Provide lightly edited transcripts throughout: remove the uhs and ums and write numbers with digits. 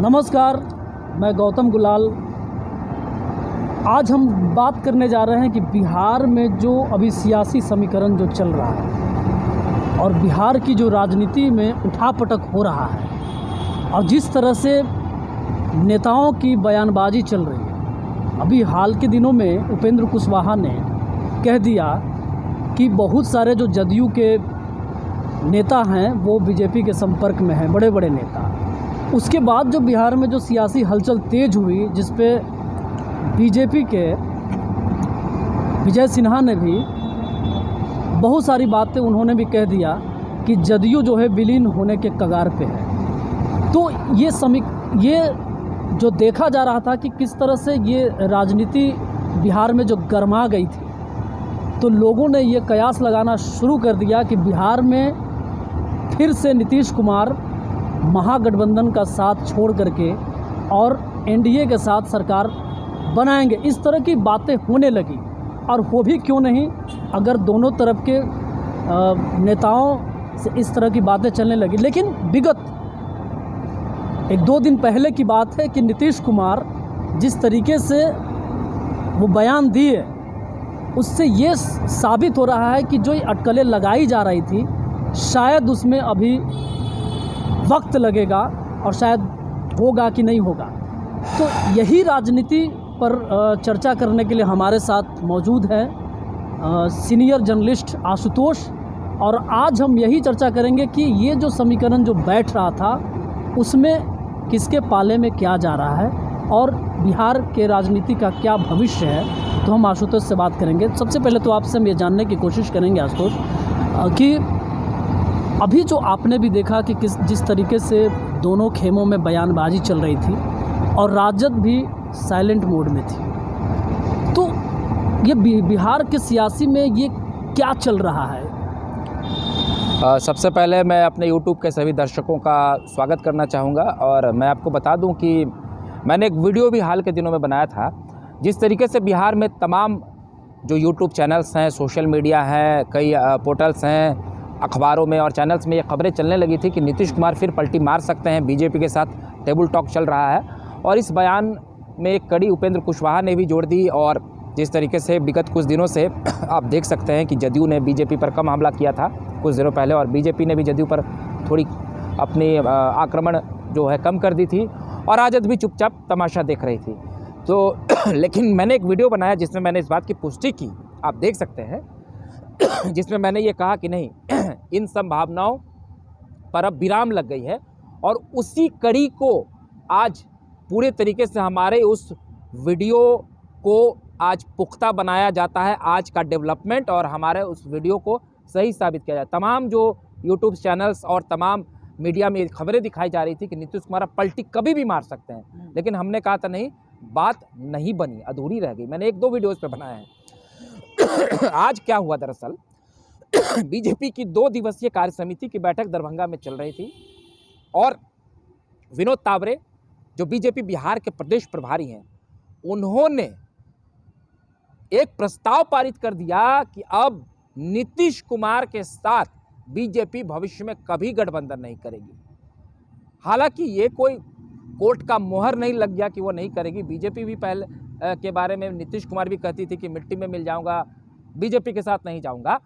नमस्कार, मैं गौतम गुलाल। आज हम बात करने जा रहे हैं कि बिहार में जो अभी सियासी समीकरण जो चल रहा है और बिहार की जो राजनीति में उठापटक हो रहा है और जिस तरह से नेताओं की बयानबाजी चल रही है। अभी हाल के दिनों में उपेंद्र कुशवाहा ने कह दिया कि बहुत सारे जो जदयू के नेता हैं वो बीजेपी के संपर्क में हैं, बड़े बड़े नेता। उसके बाद जो बिहार में जो सियासी हलचल तेज हुई, जिस पे बीजेपी के विजय सिन्हा ने भी बहुत सारी बातें उन्होंने भी कह दिया कि जदयू जो है विलीन होने के कगार पे है। तो ये जो देखा जा रहा था कि किस तरह से ये राजनीति बिहार में जो गर्मा गई थी, तो लोगों ने ये कयास लगाना शुरू कर दिया कि बिहार में फिर से नीतीश कुमार महागठबंधन का साथ छोड़ करके और एनडीए के साथ सरकार बनाएंगे। इस तरह की बातें होने लगी, और वो भी क्यों नहीं, अगर दोनों तरफ के नेताओं से इस तरह की बातें चलने लगी। लेकिन विगत 1-2 दिन पहले की बात है कि नीतीश कुमार जिस तरीके से वो बयान दिए, उससे ये साबित हो रहा है कि जो अटकलें लगाई जा रही थी, शायद उसमें अभी वक्त लगेगा और शायद होगा कि नहीं होगा। तो यही राजनीति पर चर्चा करने के लिए हमारे साथ मौजूद है सीनियर जर्नलिस्ट आशुतोष, और आज हम यही चर्चा करेंगे कि ये जो समीकरण जो बैठ रहा था उसमें किसके पाले में क्या जा रहा है और बिहार के राजनीति का क्या भविष्य है। तो हम आशुतोष से बात करेंगे। सबसे पहले तो आपसे हम ये जानने की कोशिश करेंगे आशुतोष कि अभी जो आपने भी देखा कि जिस तरीके से दोनों खेमों में बयानबाजी चल रही थी और राजद भी साइलेंट मोड में थी, तो ये बिहार के सियासी में ये क्या चल रहा है? सबसे पहले मैं अपने YouTube के सभी दर्शकों का स्वागत करना चाहूँगा, और मैं आपको बता दूं कि मैंने एक वीडियो भी हाल के दिनों में बनाया था। जिस तरीके से बिहार में तमाम जो YouTube चैनल्स हैं, सोशल मीडिया हैं, कई पोर्टल्स हैं, अखबारों में और चैनल्स में ये खबरें चलने लगी थी कि नीतीश कुमार फिर पलटी मार सकते हैं, बीजेपी के साथ टेबल टॉक चल रहा है। और इस बयान में एक कड़ी उपेंद्र कुशवाहा ने भी जोड़ दी, और जिस तरीके से विगत कुछ दिनों से आप देख सकते हैं कि जदयू ने बीजेपी पर कम हमला किया था कुछ दिनों पहले, और बीजेपी ने भी जदयू पर थोड़ी अपनी आक्रमण जो है कम कर दी थी, और राजद भी चुपचाप तमाशा देख रही थी। तो लेकिन मैंने एक वीडियो बनाया जिसमें मैंने इस बात की पुष्टि की, आप देख सकते हैं, जिसमें मैंने ये कहा कि नहीं, इन संभावनाओं पर अब विराम लग गई है, और उसी कड़ी को आज पूरे तरीके से हमारे उस वीडियो को आज पुख्ता बनाया जाता है। आज का डेवलपमेंट और हमारे उस वीडियो को सही साबित किया जाता है। तमाम जो यूट्यूब चैनल्स और तमाम मीडिया में खबरें दिखाई जा रही थी कि नीतीश कुमार पलटी कभी भी मार सकते हैं, लेकिन हमने कहा था नहीं, बात नहीं बनी, अधूरी रह गई। मैंने 1-2 वीडियोज़ पे बनाया है। आज क्या हुआ दरअसल, बीजेपी की 2 दिवसीय कार्य समिति की बैठक दरभंगा में चल रही थी, और विनोद तावरे जो बीजेपी बिहार के प्रदेश प्रभारी हैं, उन्होंने एक प्रस्ताव पारित कर दिया कि अब नीतीश कुमार के साथ बीजेपी भविष्य में कभी गठबंधन नहीं करेगी। हालांकि ये कोई कोर्ट का मोहर नहीं लग गया कि वो नहीं करेगी। बीजेपी भी पहले के बारे में नीतीश कुमार भी कहती थी कि मिट्टी में मिल जाऊंगा, बीजेपी के साथ नहीं जाऊंगा,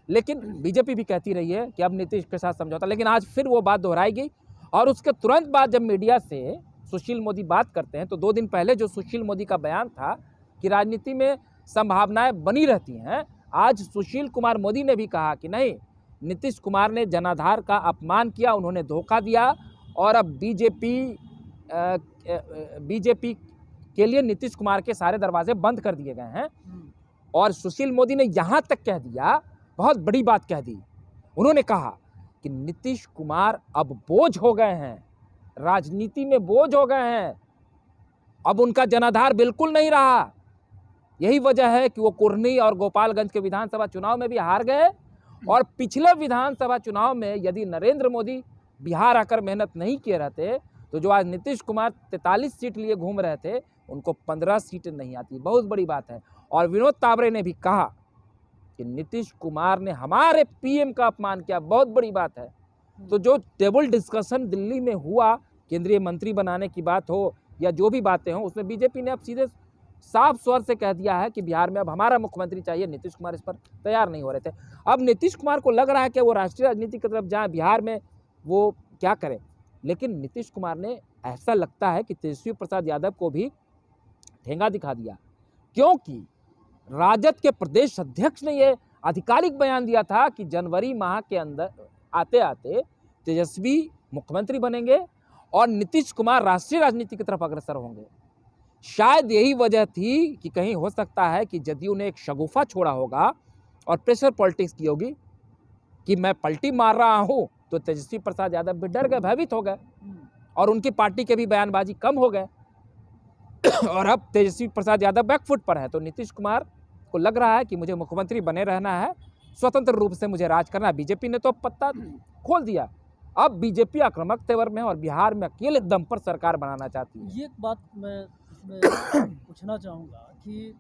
लेकिन बीजेपी भी कहती रही है कि अब नीतीश के साथ समझौता। लेकिन आज फिर वो बात दोहराई गई, और उसके तुरंत बाद जब मीडिया से सुशील मोदी बात करते हैं, तो 2 दिन पहले जो सुशील मोदी का बयान था कि राजनीति में संभावनाएं बनी रहती हैं, आज सुशील कुमार मोदी ने भी कहा कि नहीं, नीतीश कुमार ने जनाधार का अपमान किया, उन्होंने धोखा दिया, और अब बीजेपी के लिए नीतीश कुमार के सारे दरवाजे बंद कर दिए गए हैं। और सुशील मोदी ने यहाँ तक कह दिया, बहुत बड़ी बात कह दी, उन्होंने कहा कि नीतीश कुमार अब बोझ हो गए हैं, राजनीति में बोझ हो गए हैं, अब उनका जनाधार बिल्कुल नहीं रहा। यही वजह है कि वो कुर्नी और गोपालगंज के विधानसभा चुनाव में भी हार गए, और पिछले विधानसभा चुनाव में यदि नरेंद्र मोदी बिहार आकर मेहनत नहीं किए रहते, तो जो आज नीतीश कुमार 43 सीट लिए घूम रहे थे, उनको 15 सीटें नहीं आती। बहुत बड़ी बात है। और विनोद तावरे ने भी कहा कि नीतीश कुमार ने हमारे पीएम का अपमान किया, बहुत बड़ी बात है। तो जो टेबल डिस्कशन दिल्ली में हुआ, केंद्रीय मंत्री बनाने की बात हो या जो भी बातें हों, उसमें बीजेपी ने अब सीधे साफ स्वर से कह दिया है कि बिहार में अब हमारा मुख्यमंत्री चाहिए। नीतीश कुमार इस पर तैयार नहीं हो रहे थे। अब नीतीश कुमार को लग रहा है कि वो राष्ट्रीय राजनीति की तरफ जाएं, बिहार में वो क्या करें, लेकिन नीतीश कुमार ने ऐसा लगता है कि तेजस्वी प्रसाद यादव को भी ठेंगा दिखा दिया, क्योंकि राजद के प्रदेश अध्यक्ष ने ये आधिकारिक बयान दिया था कि जनवरी माह के अंदर आते आते तेजस्वी मुख्यमंत्री बनेंगे और नीतीश कुमार राष्ट्रीय राजनीति की तरफ अग्रसर होंगे। शायद यही वजह थी कि कहीं हो सकता है कि जदयू ने एक शगुफा छोड़ा होगा और प्रेशर पॉलिटिक्स की होगी कि मैं पलटी मार रहा हूं, तो तेजस्वी प्रसाद यादव भी डर गए, भयभीत हो गए और उनकी पार्टी के भी बयानबाजी कम हो गए और अब तेजस्वी प्रसाद यादव बैकफुट पर है। तो नीतीश कुमार को लग रहा है कि मुझे मुख्यमंत्री बने रहना है, स्वतंत्र रूप से मुझे राज करना है। बीजेपी ने तो पत्ता खोल दिया, अब बीजेपी आक्रामक तेवर में है और बिहार में अकेले दम पर सरकार बनाना चाहती है। ये एक बात मैं इसमें पूछना चाहूँगा कि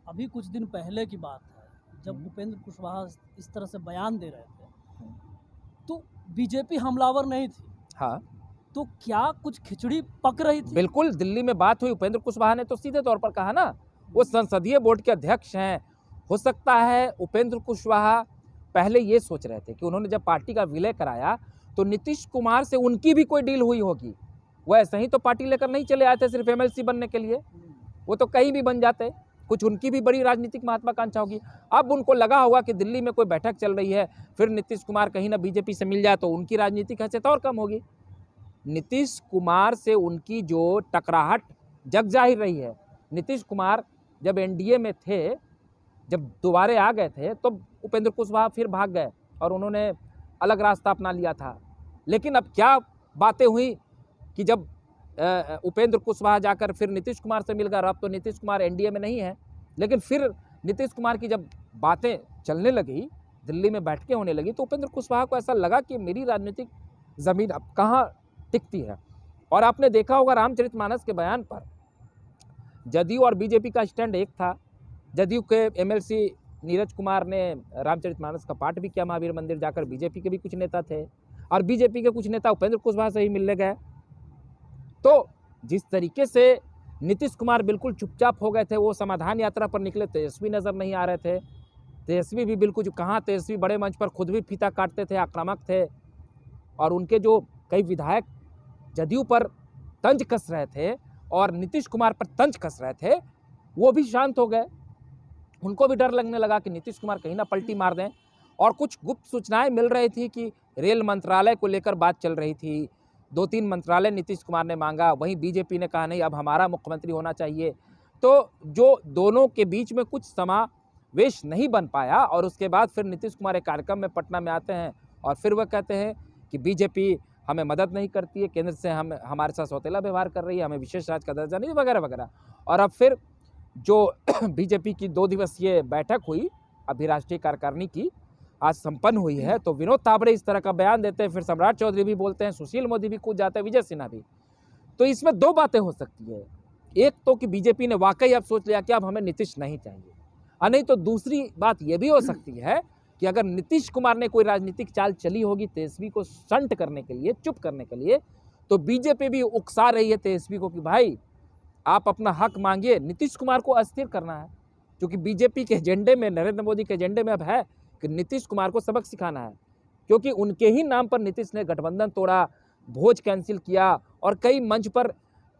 अभी कुछ दिन पहले की बात है, जब उपेंद्र कुशवाहा इस तरह से बयान दे रहे थे तो बीजेपी हमलावर नहीं थी। हाँ, तो क्या कुछ खिचड़ी पक रही थी? बिल्कुल। दिल्ली में बात हुई, उपेंद्र कुशवाहा ने तो सीधे तौर पर कहा ना, वो संसदीय बोर्ड के अध्यक्ष हैं। हो सकता है उपेंद्र कुशवाहा पहले ये सोच रहे थे कि उन्होंने जब पार्टी का विलय कराया तो नीतीश कुमार से उनकी भी कोई डील हुई होगी। वो ऐसे ही तो पार्टी लेकर नहीं चले आए थे सिर्फ एमएलसी बनने के लिए, वो तो कहीं भी बन जाते, कुछ उनकी भी बड़ी राजनीतिक महत्वाकांक्षा होगी। अब उनको लगा होगा कि दिल्ली में कोई बैठक चल रही है, फिर नीतीश कुमार कहीं ना बीजेपी से मिल जाए तो उनकी राजनीतिक हैसियत और कम होगी। नीतीश कुमार से उनकी जो टकराहट जग जाहिर रही है। नीतीश कुमार जब एनडीए में थे, जब दोबारे आ गए थे, तो उपेंद्र कुशवाहा फिर भाग गए और उन्होंने अलग रास्ता अपना लिया था। लेकिन अब क्या बातें हुई कि जब उपेंद्र कुशवाहा जाकर फिर नीतीश कुमार से मिल गए, अब तो नीतीश कुमार एनडीए में नहीं है, लेकिन फिर नीतीश कुमार की जब बातें चलने लगी, दिल्ली में बैठकें होने लगी, तो उपेंद्र कुशवाहा को ऐसा लगा कि मेरी राजनीतिक ज़मीन अब कहाँ टिकती है। और आपने देखा होगा रामचरितमानस के बयान पर जदयू और बीजेपी का स्टैंड एक था। जदयू के एमएलसी नीरज कुमार ने रामचरितमानस का पाठ भी किया महावीर मंदिर जाकर, बीजेपी के भी कुछ नेता थे और बीजेपी के कुछ नेता उपेंद्र कुशवाहा से ही मिलने गए। तो जिस तरीके से नीतीश कुमार बिल्कुल चुपचाप हो गए थे, वो समाधान यात्रा पर निकले, तेजस्वी नज़र नहीं आ रहे थे। तेजस्वी भी बिल्कुल, कहाँ तेजस्वी बड़े मंच पर खुद भी फीता काटते थे, आक्रामक थे और उनके जो कई विधायक जदयू पर तंज कस रहे थे और नीतीश कुमार पर तंज कस रहे थे, वो भी शांत हो गए। उनको भी डर लगने लगा कि नीतीश कुमार कहीं ना पलटी मार दें। और कुछ गुप्त सूचनाएं मिल रही थी कि रेल मंत्रालय को लेकर बात चल रही थी, 2-3 मंत्रालय नीतीश कुमार ने मांगा, वहीं बीजेपी ने कहा नहीं अब हमारा मुख्यमंत्री होना चाहिए। तो जो दोनों के बीच में कुछ समावेश नहीं बन पाया और उसके बाद फिर नीतीश कुमार एक कार्यक्रम में पटना में आते हैं और फिर वह कहते हैं कि बीजेपी हमें मदद नहीं करती है, केंद्र से हमारे साथ सौतेला व्यवहार कर रही है, हमें विशेष राज्य का दर्जा नहीं, वगैरह वगैरह। और अब फिर जो बीजेपी की 2 दिवसीय बैठक हुई अभी राष्ट्रीय कार्यकारिणी की, आज संपन्न हुई है, तो विनोद तावड़े इस तरह का बयान देते हैं, फिर सम्राट चौधरी भी बोलते हैं, सुशील मोदी भी कूद जाते हैं, विजय सिन्हा भी। तो इसमें 2 बातें हो सकती है, एक तो कि बीजेपी ने वाकई अब सोच लिया कि अब हमें नीतीश नहीं चाहिए, और नहीं तो दूसरी बात यह भी हो सकती है कि अगर नीतीश कुमार ने कोई राजनीतिक चाल चली होगी तेजस्वी को शंट करने के लिए, चुप करने के लिए, तो बीजेपी भी उकसा रही है तेजस्वी को कि भाई आप अपना हक मांगिए। नीतीश कुमार को अस्थिर करना है, क्योंकि बीजेपी के एजेंडे में, नरेंद्र मोदी के एजेंडे में अब है कि नीतीश कुमार को सबक सिखाना है, क्योंकि उनके ही नाम पर नीतीश ने गठबंधन तोड़ा, भोज कैंसिल किया और कई मंच पर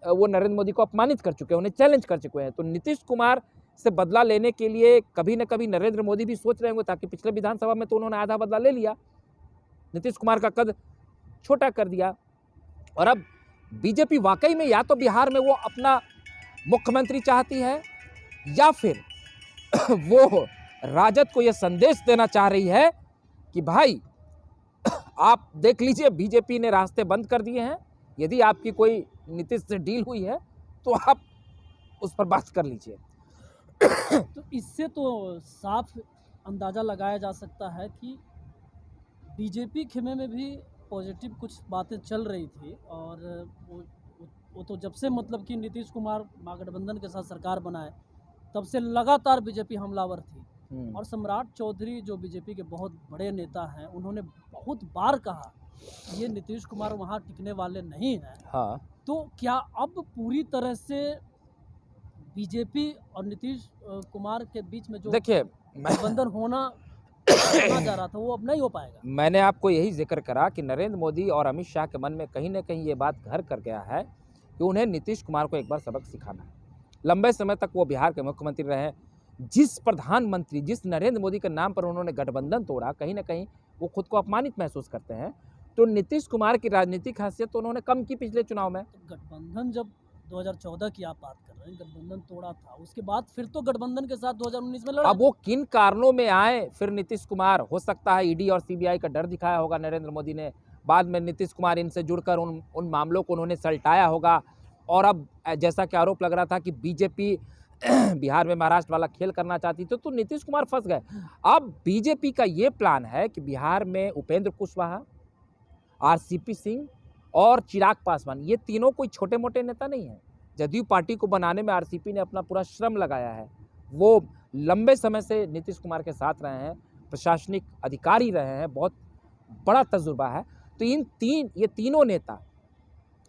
वो नरेंद्र मोदी को अपमानित कर चुके हैं, उन्हें चैलेंज कर चुके हैं। तो नीतीश कुमार से बदला लेने के लिए कभी न कभी नरेंद्र मोदी भी सोच रहे होंगे, ताकि पिछले विधानसभा में तो उन्होंने आधा बदला ले लिया, नीतीश कुमार का कद छोटा कर दिया। और अब बीजेपी वाकई में या तो बिहार में वो अपना मुख्यमंत्री चाहती है या फिर वो राजद को यह संदेश देना चाह रही है कि भाई आप देख लीजिए, बीजेपी ने रास्ते बंद कर दिए हैं, यदि आपकी कोई नीतीश से डील हुई है तो आप उस पर बात कर लीजिए। तो इससे तो साफ अंदाज़ा लगाया जा सकता है कि बीजेपी खेमे में भी पॉजिटिव कुछ बातें चल रही थी, और वो तो जब से मतलब कि नीतीश कुमार महागठबंधन के साथ सरकार बनाए तब से लगातार बीजेपी हमलावर थी। और सम्राट चौधरी जो बीजेपी के बहुत बड़े नेता हैं, उन्होंने बहुत बार कहा ये नीतीश कुमार वहाँ टिकने वाले नहीं हैं, हाँ, तो क्या अब पूरी तरह से बीजेपी और नीतीश कुमार के बीच में जो देखिए गठबंधन होना जा रहा था वो अब नहीं हो पाएगा? मैंने आपको यही जिक्र करा कि नरेंद्र मोदी और अमित शाह के मन में कहीं ना कहीं ये बात घर कर गया है कि उन्हें नीतीश कुमार को एक बार सबक सिखाना है। लंबे समय तक वो बिहार के मुख्यमंत्री रहे हैं। जिस प्रधानमंत्री, जिस नरेंद्र मोदी के नाम पर उन्होंने गठबंधन तोड़ा, कहीं ना कहीं वो खुद को अपमानित महसूस करते हैं। तो नीतीश कुमार की राजनीतिक हैसियत तो उन्होंने कम की पिछले चुनाव में। तो गठबंधन जब 2014 की आप बात कर रहे हैं, गठबंधन तोड़ा था, उसके बाद फिर तो गठबंधन के साथ 2019 में लड़ा। अब वो किन कारणों में आए फिर नीतीश कुमार, हो सकता है ईडी और सीबीआई का डर दिखाया होगा नरेंद्र मोदी ने, बाद में नीतीश कुमार इनसे जुड़कर उन मामलों को उन्होंने सलटाया होगा। और अब जैसा कि आरोप लग रहा था कि बीजेपी बिहार में महाराष्ट्र वाला खेल करना चाहती थी, तो नीतीश कुमार फंस गए। अब बीजेपी का ये प्लान है कि बिहार में उपेंद्र कुशवाहा, आरसीपी सिंह और चिराग पासवान, ये तीनों कोई छोटे मोटे नेता नहीं हैं। जदयू पार्टी को बनाने में आरसीपी ने अपना पूरा श्रम लगाया है। वो लंबे समय से नीतीश कुमार के साथ रहे हैं, प्रशासनिक अधिकारी रहे हैं, बहुत बड़ा तजुर्बा है। तो ये तीनों नेता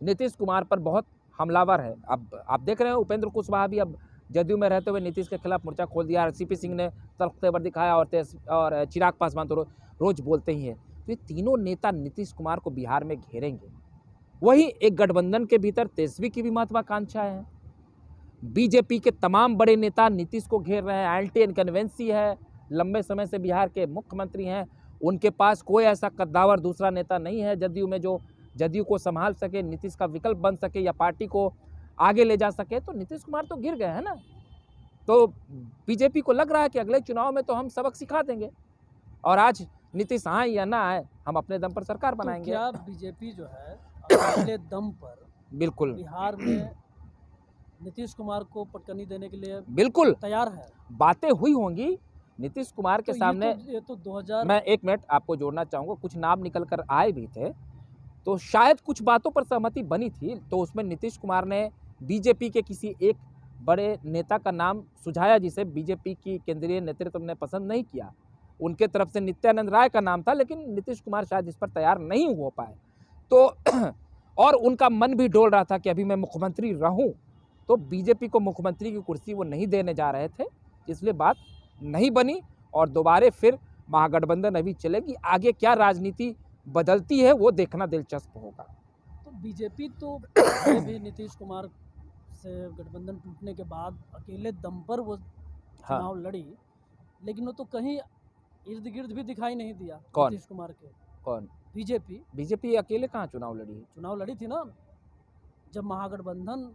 नीतीश कुमार पर बहुत हमलावर है। अब आप देख रहे हैं उपेंद्र कुशवाहा भी अब जदयू में रहते हुए नीतीश के खिलाफ मोर्चा खोल दिया। आरसीपी सिंह ने तल्ख तेवर दिखाया और चिराग पासवान तो रोज बोलते ही हैं। तो ये तीनों नेता नीतीश कुमार को बिहार में घेरेंगे। वही एक गठबंधन के भीतर तेजस्वी की भी महत्वाकांक्षा है। बीजेपी के तमाम बड़े नेता नीतीश को घेर रहे हैं। एंटी इनकन्वेंसी है, लंबे समय से बिहार के मुख्यमंत्री हैं, उनके पास कोई ऐसा कद्दावर दूसरा नेता नहीं है जदयू में जो जदयू को संभाल सके, नीतीश का विकल्प बन सके या पार्टी को आगे ले जा सके। तो नीतीश कुमार तो गिर गए हैं ना। तो बीजेपी को लग रहा है कि अगले चुनाव में तो हम सबक सिखा देंगे, और आज नीतीश आए या ना आए, हम अपने दम पर सरकार बनाएंगे। तो क्या बीजेपी जो है अपने दम पर बिल्कुल बिहार में नीतीश कुमार को पटकनी देने के लिए बिल्कुल तैयार है? बातें हुई होंगी नीतीश कुमार के तो सामने। ये तो 2000 मैं एक मिनट आपको जोड़ना चाहूँगा, कुछ नाम निकल कर आए भी थे, तो शायद कुछ बातों पर सहमति बनी थी। तो उसमें नीतीश कुमार ने बीजेपी के किसी एक बड़े नेता का नाम सुझाया जिसे बीजेपी की केंद्रीय नेतृत्व ने पसंद नहीं किया। उनके तरफ से नित्यानंद राय का नाम था, लेकिन नीतीश कुमार शायद इस पर तैयार नहीं हो पाए। तो और उनका मन भी डोल रहा था कि अभी मैं मुख्यमंत्री रहूं, तो बीजेपी को मुख्यमंत्री की कुर्सी वो नहीं देने जा रहे थे, इसलिए बात नहीं बनी। और दोबारा फिर महागठबंधन अभी चलेगी। आगे क्या राजनीति बदलती है वो देखना दिलचस्प होगा। तो बीजेपी तो पहले भी नीतीश कुमार से गठबंधन टूटने के बाद अकेले दम पर वो चुनाव लड़ी, लेकिन वो तो कहीं इर्द गिर्द भी दिखाई नहीं दिया। कौन? नीतीश कुमार के। कौन? बीजेपी अकेले कहाँ चुनाव लड़ी है? चुनाव लड़ी थी ना, जब महागठबंधन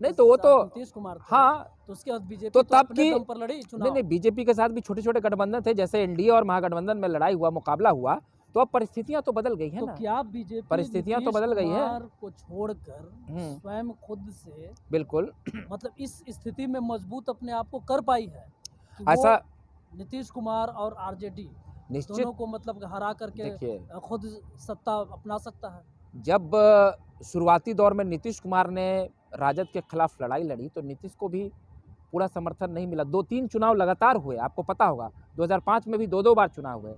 नहीं तो वो तो नीतीश कुमार थे, हाँ, तो उसके बाद बीजेपी तो तब अपने की दम पर लड़ी चुनाव। नहीं, बीजेपी के साथ भी छोटे छोटे गठबंधन थे, जैसे एनडीए और महागठबंधन में लड़ाई हुआ, मुकाबला हुआ। तो अब परिस्थितियां तो बदल गई है तो ना। क्या बीजेपी परिस्थितियां तो बदल गई है को छोड़कर स्वयं खुद से बिल्कुल मतलब इस स्थिति में मजबूत अपने आप को कर पाई है कि ऐसा वो नीतीश कुमार और आरजेडी निश्चित दोनों को मतलब हरा करके देखिए, खुद सत्ता अपना सकता है? जब शुरुआती दौर में नीतीश कुमार ने राजद के खिलाफ लड़ाई लड़ी तो नीतीश को भी पूरा समर्थन नहीं मिला। 2-3 चुनाव लगातार हुए, आपको पता होगा 2005 में भी 2-2 बार चुनाव हुए।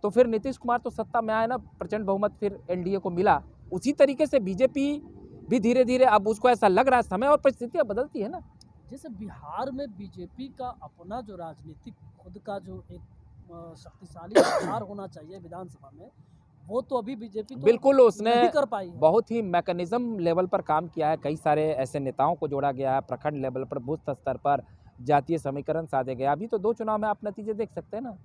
तो फिर नीतीश कुमार तो सत्ता में आए ना, प्रचंड बहुमत फिर एनडीए को मिला। उसी तरीके से बीजेपी भी धीरे धीरे अब उसको ऐसा लग रहा है, समय और परिस्थितियाँ बदलती है ना। जैसे बिहार में बीजेपी का अपना जो राजनीतिक खुद का जो एक शक्तिशाली आधार होना चाहिए विधानसभा में, वो तो अभी बीजेपी तो बिल्कुल उसने नहीं कर पाई है। बहुत ही मैकेनिज्म लेवल पर काम किया है। कई सारे ऐसे नेताओं को जोड़ा गया है, प्रखंड लेवल पर, बूथ स्तर पर जातीय समीकरण साधे गए। अभी तो 2 चुनाव में आप नतीजे देख सकते हैं ना।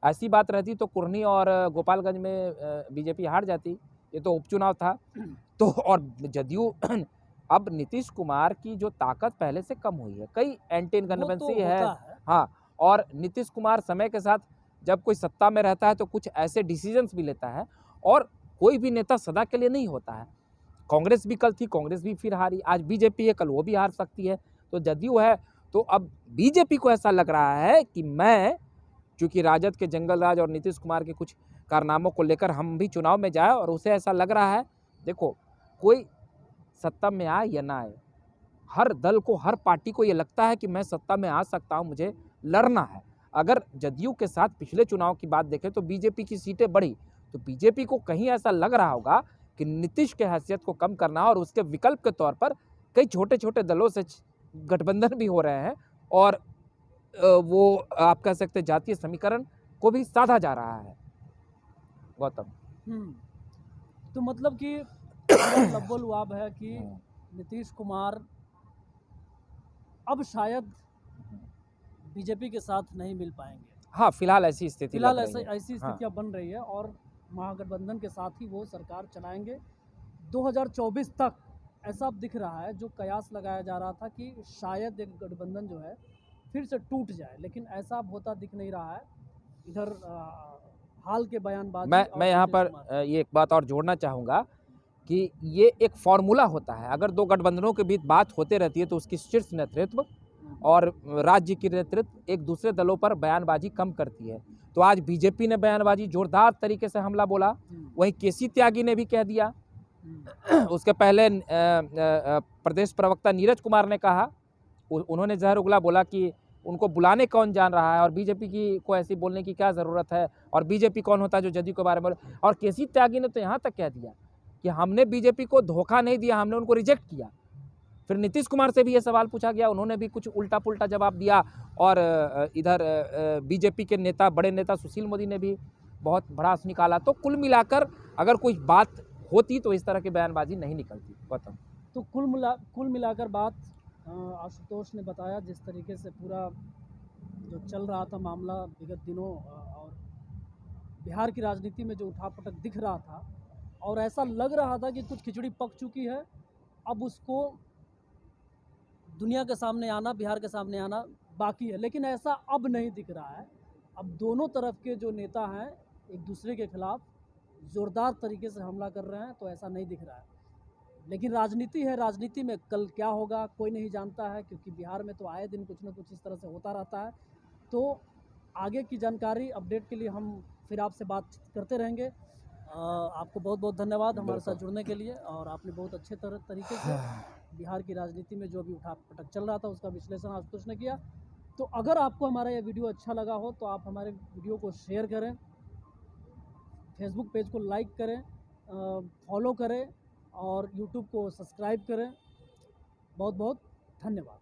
ऐसी बात रहती तो कुर्नी और गोपालगंज में बीजेपी हार जाती, ये तो उपचुनाव था। तो और जदयू अब नीतीश कुमार की जो ताकत पहले से कम हुई है, कई एंटी इनकन्वेंसी है। हाँ, और नीतीश कुमार समय के साथ जब कोई सत्ता में रहता है तो कुछ ऐसे डिसीजंस भी लेता है, और कोई भी नेता सदा के लिए नहीं होता है। कांग्रेस भी कल थी, कांग्रेस भी फिर हारी, आज बीजेपी है, कल वो भी हार सकती है। तो जदयू है, तो अब बीजेपी को ऐसा लग रहा है कि मैं, चूँकि राजद के जंगल राज और नीतीश कुमार के कुछ कारनामों को लेकर हम भी चुनाव में जाए, और उसे ऐसा लग रहा है, देखो कोई सत्ता में आए या ना आए, हर दल को, हर पार्टी को ये लगता है कि मैं सत्ता में आ सकता हूँ, मुझे लड़ना है। अगर जदयू के साथ पिछले चुनाव की बात देखें तो बीजेपी की सीटें बढ़ी, तो बीजेपी को कहीं ऐसा लग रहा होगा कि नीतीश के हैसियत को कम करना और उसके विकल्प के तौर पर कई छोटे छोटे दलों से गठबंधन भी हो रहे हैं और वो आप कह सकते हैं जातीय समीकरण को भी साधा जा रहा है। गौतम, तो मतलब कि पूरा लब्बो लुआब है कि नीतीश कुमार अब शायद बीजेपी के साथ नहीं मिल पाएंगे। हाँ, फिलहाल ऐसी स्थिति फिलहाल लग रही है। ऐसी स्थितियां बन रही है और महागठबंधन के साथ ही वो सरकार चलाएंगे 2024 तक। ऐसा अब दिख रहा है, जो कयास लगाया जा रहा था कि शायद एक गठबंधन जो है फिर से टूट जाए, लेकिन ऐसा अब होता दिख नहीं रहा है। इधर हाल के बयानबाजी मैं यहाँ पर ये एक बात और जोड़ना चाहूँगा कि ये एक फॉर्मूला होता है। अगर दो गठबंधनों के बीच बात होते रहती है तो उसकी शीर्ष नेतृत्व और राज्य की नेतृत्व एक दूसरे दलों पर बयानबाजी कम करती है। तो आज बीजेपी ने बयानबाजी जोरदार तरीके से हमला बोला, वहीं केसी त्यागी ने भी कह दिया। उसके पहले प्रदेश प्रवक्ता नीरज कुमार ने कहा, उन्होंने जहर उगला, बोला कि उनको बुलाने कौन जान रहा है और बीजेपी की को ऐसी बोलने की क्या ज़रूरत है, और बीजेपी कौन होता है जो जदयू के बारे में बोले। और केसी त्यागी ने तो यहाँ तक कह दिया कि हमने बीजेपी को धोखा नहीं दिया, हमने उनको रिजेक्ट किया। फिर नीतीश कुमार से भी ये सवाल पूछा गया, उन्होंने भी कुछ उल्टा पुल्टा जवाब दिया। और इधर बीजेपी के नेता, बड़े नेता सुशील मोदी ने भी बहुत भड़ास निकाला। तो कुल मिलाकर अगर कोई बात होती तो इस तरह की बयानबाजी नहीं निकलती। गौतम, तो कुल मिलाकर बात आशुतोष ने बताया, जिस तरीके से पूरा जो चल रहा था मामला विगत दिनों और बिहार की राजनीति में जो उठापटक दिख रहा था, और ऐसा लग रहा था कि कुछ खिचड़ी पक चुकी है, अब उसको दुनिया के सामने आना, बिहार के सामने आना बाकी है। लेकिन ऐसा अब नहीं दिख रहा है। अब दोनों तरफ के जो नेता हैं एक दूसरे के खिलाफ ज़ोरदार तरीके से हमला कर रहे हैं, तो ऐसा नहीं दिख रहा है। लेकिन राजनीति है, राजनीति में कल क्या होगा कोई नहीं जानता है, क्योंकि बिहार में तो आए दिन कुछ ना कुछ इस तरह से होता रहता है। तो आगे की जानकारी, अपडेट के लिए हम फिर आपसे बात करते रहेंगे। आपको बहुत बहुत धन्यवाद हमारे साथ जुड़ने के लिए, और आपने बहुत अच्छे तरीके से बिहार की राजनीति में जो भी उठापटक चल रहा था उसका विश्लेषण आशुतोष ने किया। तो अगर आपको हमारा ये वीडियो अच्छा लगा हो तो आप हमारे वीडियो को शेयर करें, फेसबुक पेज को लाइक करें, फॉलो करें और यूट्यूब को सब्सक्राइब करें। बहुत बहुत धन्यवाद।